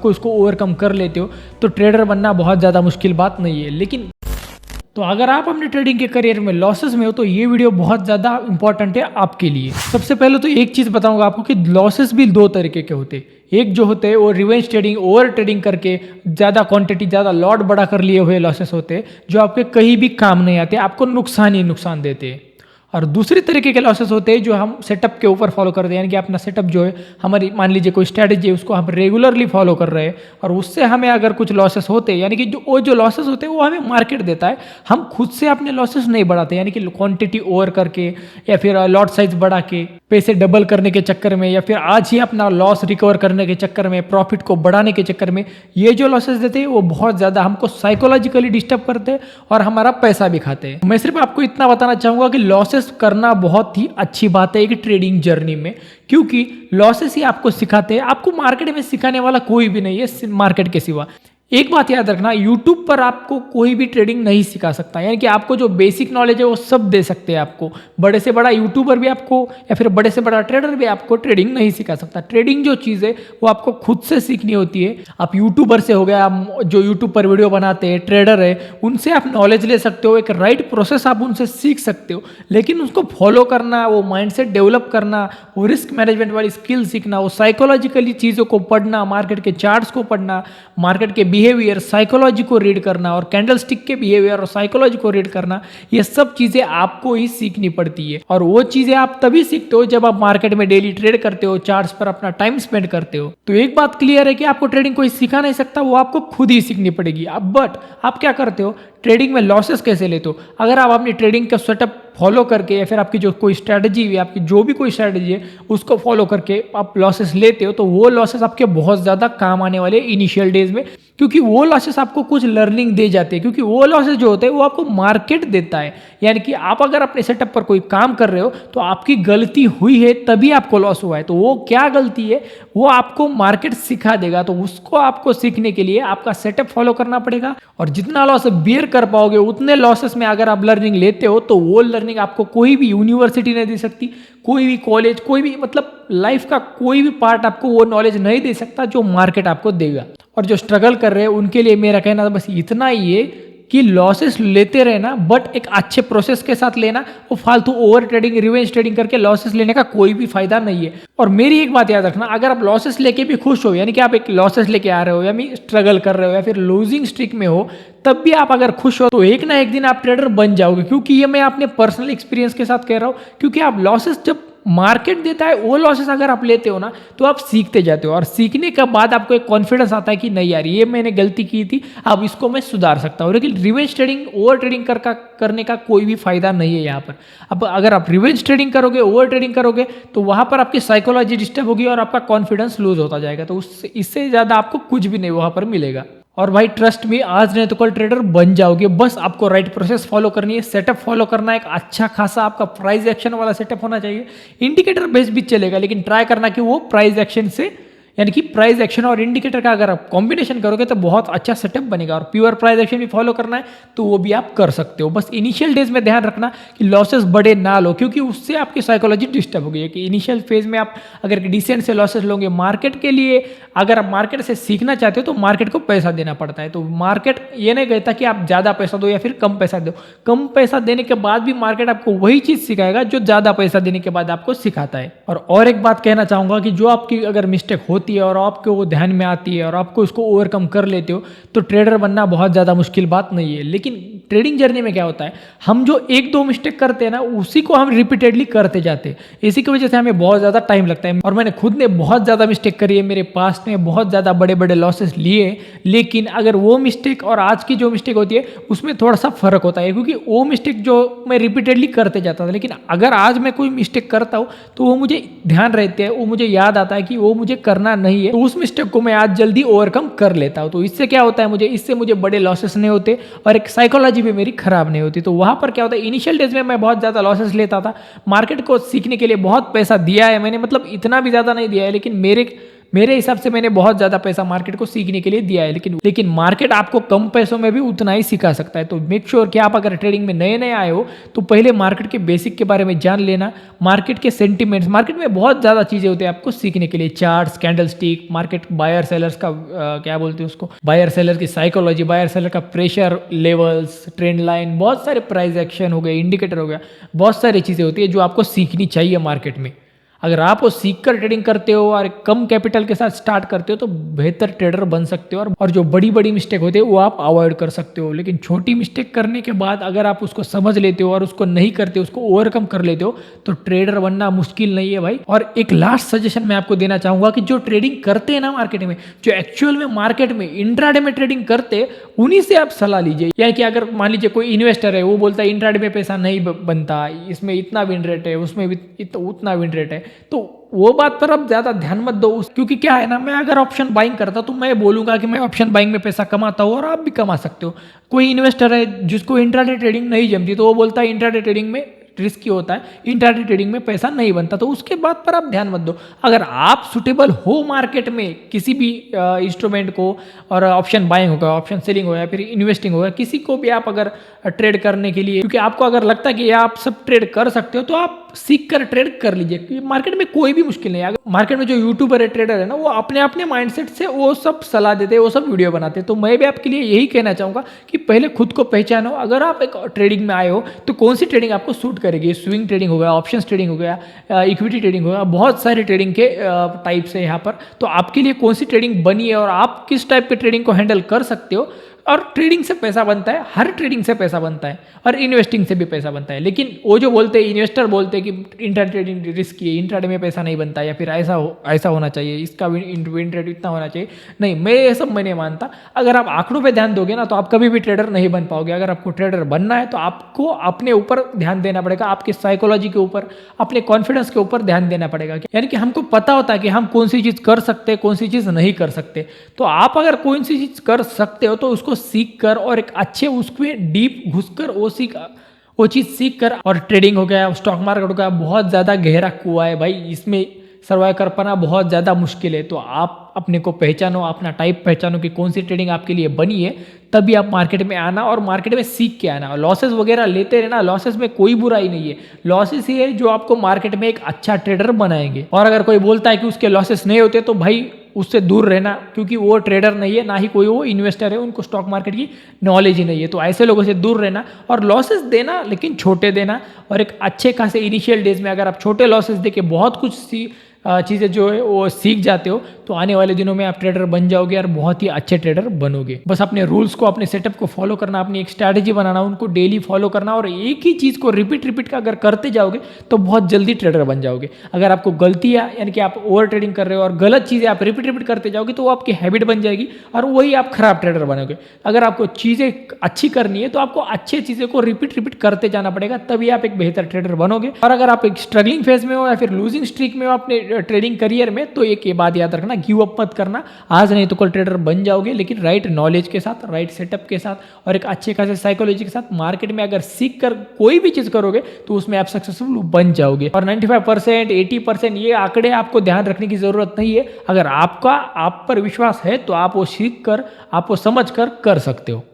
को उसको ओवरकम कर लेते हो तो ट्रेडर बनना बहुत ज़्यादा मुश्किल बात नहीं है। लेकिन तो अगर आप अपने ट्रेडिंग के करियर में लॉसेस में हो तो ये वीडियो बहुत ज़्यादा इंपॉर्टेंट है आपके लिए। सबसे पहले तो एक चीज़ बताऊंगा आपको कि लॉसेस भी दो तरीके के होते हैं। एक जो होते हैं वो रिवेंज ट्रेडिंग, ओवर ट्रेडिंग करके ज़्यादा क्वांटिटी, ज़्यादा लॉट बड़ा कर लिए हुए लॉसेस होते हैं जो आपके कहीं भी काम नहीं आते, आपको नुकसान ही नुकसान देते हैं। और दूसरी तरीके के लॉसेस होते हैं जो हम सेटअप के ऊपर फॉलो करते हैं, यानी कि अपना सेटअप जो है, हमारी मान लीजिए कोई स्ट्रैटेजी है उसको हम रेगुलरली फॉलो कर रहे हैं और उससे हमें अगर कुछ लॉसेस होते हैं, यानी कि जो लॉसेस होते हैं वो हमें मार्केट देता है, हम खुद से अपने लॉसेस नहीं बढ़ाते, यानी कि क्वांटिटी ओवर करके या फिर लॉट साइज बढ़ा के पैसे डबल करने के चक्कर में या फिर आज ही अपना लॉस रिकवर करने के चक्कर में, प्रॉफिट को बढ़ाने के चक्कर में ये जो लॉसेस देते हैं वो बहुत ज़्यादा हमको साइकोलॉजिकली डिस्टर्ब करते हैं और हमारा पैसा भी खाते हैं। मैं सिर्फ आपको इतना बताना चाहूँगा कि लॉसेस करना बहुत ही अच्छी बात है एक ट्रेडिंग जर्नी में, क्योंकि लॉसेस ही आपको सिखाते हैं। आपको मार्केट में सिखाने वाला कोई भी नहीं है मार्केट के सिवा। एक बात याद रखना, YouTube पर आपको कोई भी ट्रेडिंग नहीं सिखा सकता, यानी कि आपको जो बेसिक नॉलेज है वो सब दे सकते हैं आपको। बड़े से बड़ा यूट्यूबर भी आपको या फिर बड़े से बड़ा ट्रेडर भी आपको ट्रेडिंग नहीं सिखा सकता। ट्रेडिंग जो चीज़ है वो आपको खुद से सीखनी होती है। आप यूट्यूबर से हो गया, आप जो यूट्यूब पर वीडियो बनाते हैं, ट्रेडर है, उनसे आप नॉलेज ले सकते हो, एक राइट प्रोसेस आप उनसे सीख सकते हो, लेकिन उसको फॉलो करना, वो माइंडसेट डेवलप करना, वो रिस्क मैनेजमेंट वाली स्किल सीखना, वो साइकोलॉजिकली चीज़ों को पढ़ना, मार्केट के चार्ट्स को पढ़ना, मार्केट के बिहेवियर, साइकोलॉजी को रीड करना और कैंडलस्टिक के बिहेवियर और साइकोलॉजी को रीड करना, ये सब चीजें आपको ही सीखनी पड़ती है। और वो चीजें आप तभी सीखते हो जब आप मार्केट में डेली ट्रेड करते हो, चार्ट्स पर अपना टाइम स्पेंड करते हो। तो एक बात क्लियर है कि आपको ट्रेडिंग कोई सिखा नहीं सकता, वो आपको खुद ही सीखनी पड़ेगी। अब बट आप क्या करते हो, ट्रेडिंग में लॉसेस कैसे लेते हो? अगर आप अपनी ट्रेडिंग का सेटअप फॉलो करके या फिर आपकी जो कोई स्ट्रैटेजी है, आपकी जो भी कोई स्ट्रैटेजी है उसको फॉलो करके आप लॉसेस लेते हो, तो वो लॉसेस आपके बहुत ज़्यादा काम आने वाले इनिशियल डेज में, क्योंकि वो लॉसेस आपको कुछ लर्निंग दे जाते हैं। क्योंकि वो लॉसेस जो होते हैं वो आपको मार्केट देता है, यानी कि आप अगर अपने सेटअप पर कोई काम कर रहे हो तो आपकी गलती हुई है तभी आपको लॉस हुआ है, तो वो क्या गलती है वो आपको मार्केट सिखा देगा। तो उसको आपको सीखने के लिए आपका सेटअप फॉलो करना पड़ेगा और जितना लॉस बियर कर पाओगे उतने लॉसेस में अगर आप लर्निंग लेते हो तो वो लर्निंग आपको कोई भी यूनिवर्सिटी नहीं दे सकती, कोई भी कॉलेज, कोई भी मतलब लाइफ का कोई भी पार्ट आपको वो नॉलेज नहीं दे सकता जो मार्केट आपको देगा। और जो स्ट्रगल कर रहे हैं उनके लिए मेरा कहना बस इतना ही है कि लॉसेस लेते रहना, बट एक अच्छे प्रोसेस के साथ लेना। वो फालतू ओवर ट्रेडिंग, रिवेंज ट्रेडिंग करके लॉसेस लेने का कोई भी फायदा नहीं है। और मेरी एक बात याद रखना, अगर आप लॉसेस लेके भी खुश हो, यानी कि आप एक लॉसेस लेके आ रहे हो या स्ट्रगल कर रहे हो या फिर लूजिंग स्ट्रिक में हो, तब भी आप अगर खुश हो तो एक ना एक दिन आप ट्रेडर बन जाओगे। क्योंकि ये मैं अपने पर्सनल एक्सपीरियंस के साथ कह रहा हूँ, क्योंकि आप लॉसेस जब मार्केट देता है वो लॉसेस अगर आप लेते हो ना तो आप सीखते जाते हो और सीखने के बाद आपको एक कॉन्फिडेंस आता है कि नहीं यार ये मैंने गलती की थी, अब इसको मैं सुधार सकता हूँ। लेकिन रिवेंज ट्रेडिंग, ओवर ट्रेडिंग करने का कोई भी फायदा नहीं है यहाँ पर। अब अगर आप रिवेंज ट्रेडिंग करोगे, ओवर ट्रेडिंग करोगे तो वहां पर आपकी साइकोलॉजी डिस्टर्ब होगी और आपका कॉन्फिडेंस लूज होता जाएगा, तो इससे ज़्यादा आपको कुछ भी नहीं वहां पर मिलेगा। और भाई ट्रस्ट में, आज नहीं तो कल ट्रेडर बन जाओगे। बस आपको राइट प्रोसेस फॉलो करनी है, सेटअप फॉलो करना है, एक अच्छा खासा आपका प्राइस एक्शन वाला सेटअप होना चाहिए। इंडिकेटर बेस भी चलेगा, लेकिन ट्राई करना कि वो प्राइस एक्शन से, यानी कि प्राइस एक्शन और इंडिकेटर का अगर आप कॉम्बिनेशन करोगे तो बहुत अच्छा सेटअप बनेगा। और प्योर प्राइस एक्शन भी फॉलो करना है तो वो भी आप कर सकते हो। बस इनिशियल डेज में ध्यान रखना कि लॉसेस बड़े ना लो, क्योंकि उससे आपकी साइकोलॉजी डिस्टर्ब होगी। कि इनिशियल फेज में आप अगर डिसेंट से लॉसेस लोगे, मार्केट के लिए अगर आप मार्केट से सीखना चाहते हो तो मार्केट को पैसा देना पड़ता है। तो मार्केट ये नहीं कहता कि आप ज़्यादा पैसा दो या फिर कम पैसा दो, कम पैसा देने के बाद भी मार्केट आपको वही चीज़ सिखाएगा जो ज़्यादा पैसा देने के बाद आपको सिखाता है। और एक बात कहना चाहूँगा कि जो आपकी अगर मिस्टेक होती है और आपको वो ध्यान में आती है और आपको उसको ओवरकम कर लेते हो तो ट्रेडर बनना बहुत ज़्यादा मुश्किल बात नहीं है। लेकिन ट्रेडिंग जर्नी में क्या होता है, हम जो एक दो मिस्टेक करते हैं ना उसी को हम रिपीटेडली करते जाते हैं, इसी की वजह से हमें बहुत ज़्यादा टाइम लगता है। और मैंने खुद ने बहुत ज़्यादा मिस्टेक करी है, मेरे पास्ट में बहुत ज़्यादा बड़े बड़े लॉसेस लिए। लेकिन अगर वो मिस्टेक और आज की जो मिस्टेक होती है उसमें थोड़ा सा फर्क होता है, क्योंकि वो मिस्टेक जो मैं रिपीटेडली करते जाता था, लेकिन अगर आज मैं कोई मिस्टेक करता हूँ तो वो मुझे ध्यान रहते हैं, वो मुझे याद आता है कि वो मुझे करना नहीं है, तो उस मिस्टेक को मैं आज जल्दी ओवरकम कर लेता हूँ। तो इससे क्या होता है, इससे मुझे बड़े लॉसेस नहीं होते और एक साइकोलॉजी भी मेरी खराब नहीं होती। तो वहां पर क्या होता है, इनिशियल डेज में मैं बहुत ज़्यादा लॉसेस लेता था। मार्केट को सीखने के लिए बहुत पैसा दिया है मैंने, मतलब इतना भी ज़्यादा नहीं दिया है, लेकिन मेरे हिसाब से मैंने बहुत ज़्यादा पैसा मार्केट को सीखने के लिए दिया है, लेकिन मार्केट आपको कम पैसों में भी उतना ही सिखा सकता है। तो मेक श्योर कि आप अगर ट्रेडिंग में नए नए आए हो तो पहले मार्केट के बेसिक के बारे में जान लेना, मार्केट के सेंटिमेंट्स, मार्केट में बहुत ज़्यादा चीज़ें होती है आपको सीखने के लिए, charts, candlestick, market buyer sellers का क्या बोलते हैं उसको, बायर सेलर की साइकोलॉजी, बायर सेलर का प्रेशर लेवल्स, ट्रेंड लाइन, बहुत सारे प्राइस एक्शन हो गए, इंडिकेटर हो गया, बहुत सारी चीज़ें होती है जो आपको सीखनी चाहिए मार्केट में। अगर आप वो सीख कर ट्रेडिंग करते हो और कम कैपिटल के साथ स्टार्ट करते हो तो बेहतर ट्रेडर बन सकते हो, और जो बड़ी बड़ी मिस्टेक होती है वो आप अवॉइड कर सकते हो। लेकिन छोटी मिस्टेक करने के बाद अगर आप उसको समझ लेते हो और उसको नहीं करते, उसको ओवरकम कर लेते हो, तो ट्रेडर बनना मुश्किल नहीं है भाई। और एक लास्ट सजेशन मैं आपको देना चाहूंगा कि जो ट्रेडिंग करते हैं ना मार्केट में, जो एक्चुअल में मार्केट में इंट्राडे में ट्रेडिंग करते, उन्हीं से आप सलाह लीजिए। या कि अगर मान लीजिए कोई इन्वेस्टर है, वो बोलता है इंट्राडे में पैसा नहीं बनता, इसमें इतना विन रेट है, उसमें भी उतना विन रेट है, तो वो बात पर अब ज्यादा ध्यान मत दो। क्योंकि क्या है ना, मैं अगर ऑप्शन बाइंग करता तो मैं बोलूंगा कि मैं ऑप्शन बाइंग में पैसा कमाता हूँ और आप भी कमा सकते हो। कोई इन्वेस्टर है जिसको इंट्राडे ट्रेडिंग नहीं जमती, तो वो बोलता है इंट्राडे ट्रेडिंग में रिस्की होता है, इंट्राडे ट्रेडिंग में पैसा नहीं बनता, तो उसके बात पर आप ध्यान मत दो। अगर आप सुटेबल हो मार्केट में किसी भी इंस्ट्रूमेंट को, और ऑप्शन बाइंग होगा, ऑप्शन सेलिंग होगा, फिर इन्वेस्टिंग होगा, किसी को भी आप अगर ट्रेड करने के लिए, क्योंकि आपको अगर लगता है कि आप सब ट्रेड कर सकते हो, तो आप सीख कर ट्रेड कर लीजिए, क्योंकि मार्केट में कोई भी मुश्किल नहीं है। अगर मार्केट में जो यूट्यूबर है, ट्रेडर है ना, वो अपने अपने माइंडसेट से वो सब सलाह देते हैं, वो सब वीडियो बनाते हैं। तो मैं भी आपके लिए यही कहना चाहूंगा कि पहले खुद को पहचानो। अगर आप एक ट्रेडिंग में आए हो तो कौन सी ट्रेडिंग आपको सूट करेगी, स्विंग ट्रेडिंग हो गया, ऑप्शन ट्रेडिंग हो गया, इक्विटी ट्रेडिंग हो गया, बहुत सारे ट्रेडिंग के टाइप्स है यहाँ पर। तो आपके लिए कौन सी ट्रेडिंग बनी है और आप किस टाइप के ट्रेडिंग को हैंडल कर सकते हो। और ट्रेडिंग से पैसा बनता है, हर ट्रेडिंग से पैसा बनता है, और इन्वेस्टिंग से भी पैसा बनता है। लेकिन वो जो बोलते हैं, इन्वेस्टर बोलते हैं कि इंट्रा ट्रेडिंग रिस्की है, इंट्राडे में पैसा नहीं बनता, या फिर ऐसा होना चाहिए, इसका विन रेट इतना होना चाहिए। नहीं, मैं ये सब मैं नहीं मानता। अगर आप आंकड़ों पे ध्यान दोगे ना, तो आप कभी भी ट्रेडर नहीं बन पाओगे। अगर आपको ट्रेडर बनना है तो आपको अपने ऊपर ध्यान देना पड़ेगा, आपके साइकोलॉजी के ऊपर, अपने कॉन्फिडेंस के ऊपर ध्यान देना पड़ेगा। यानी कि हमको पता होता है कि हम कौन सी चीज़ कर सकते हैं, कौन सी चीज़ नहीं कर सकते। तो आप अगर कौन सी चीज़ कर सकते हो तो उसको सीख कर, और एक अच्छे उसमें डीप घुसकर वो चीज़ सीख कर, और ट्रेडिंग हो गया, स्टॉक मार्केट हो गया, बहुत ज़्यादा गहरा कुआं है भाई, इसमें सर्वाइव कर पाना बहुत ज़्यादा मुश्किल है। तो आप अपने को पहचानो, अपना टाइप पहचानो कि कौन सी ट्रेडिंग आपके लिए बनी है, तभी आप मार्केट में आना और मार्केट में सीख के आना। लॉसेस वगैरह लेते रहना, लॉसेस में कोई बुराई नहीं है, लॉसेस ही है जो आपको मार्केट में एक अच्छा ट्रेडर बनाएंगे। और अगर कोई बोलता है कि उसके लॉसेस नहीं होते, तो भाई उससे दूर रहना, क्योंकि वो ट्रेडर नहीं है, ना ही कोई वो इन्वेस्टर है, उनको स्टॉक मार्केट की नॉलेज ही नहीं है। तो ऐसे लोगों से दूर रहना, और लॉसेस देना लेकिन छोटे देना, और एक अच्छे खासे इनिशियल डेज में अगर आप छोटे लॉसेस देके बहुत कुछ चीज़ें जो है वो सीख जाते हो, तो आने वाले दिनों में आप ट्रेडर बन जाओगे और बहुत ही अच्छे ट्रेडर बनोगे। बस अपने रूल्स को, अपने सेटअप को फॉलो करना, अपनी एक स्ट्रैटेजी बनाना, उनको डेली फॉलो करना, और एक ही चीज़ को रिपीट का अगर करते जाओगे तो बहुत जल्दी ट्रेडर बन जाओगे। अगर आपको गलतियाँ, यानी कि आप ओवर ट्रेडिंग कर रहे हो और गलत चीज़ें आप रिपीट करते जाओगे, तो वो आपकी हैबिट बन जाएगी और वही आप खराब ट्रेडर बनोगे। अगर आपको चीज़ें अच्छी करनी है तो आपको अच्छी चीज़ों को रिपीट करते जाना पड़ेगा, तभी आप एक बेहतर ट्रेडर बनोगे। और अगर आप एक स्ट्रगलिंग फेज में हो या फिर लूजिंग स्ट्रीक में हो अपने ट्रेडिंग करियर में, तो एक ये बात याद रखना, गिव अप मत करना। आज नहीं तो कल ट्रेडर बन जाओगे, लेकिन राइट नॉलेज के साथ, राइट सेटअप के साथ, और एक अच्छे खासे साइकोलॉजी के साथ मार्केट में अगर सीख कर कोई भी चीज करोगे तो उसमें आप सक्सेसफुल बन जाओगे। और 95%, 80% ये आंकड़े आपको ध्यान रखने की जरूरत नहीं है। अगर आप पर विश्वास है तो आप वो सीख कर, आप वो समझ कर सकते हो।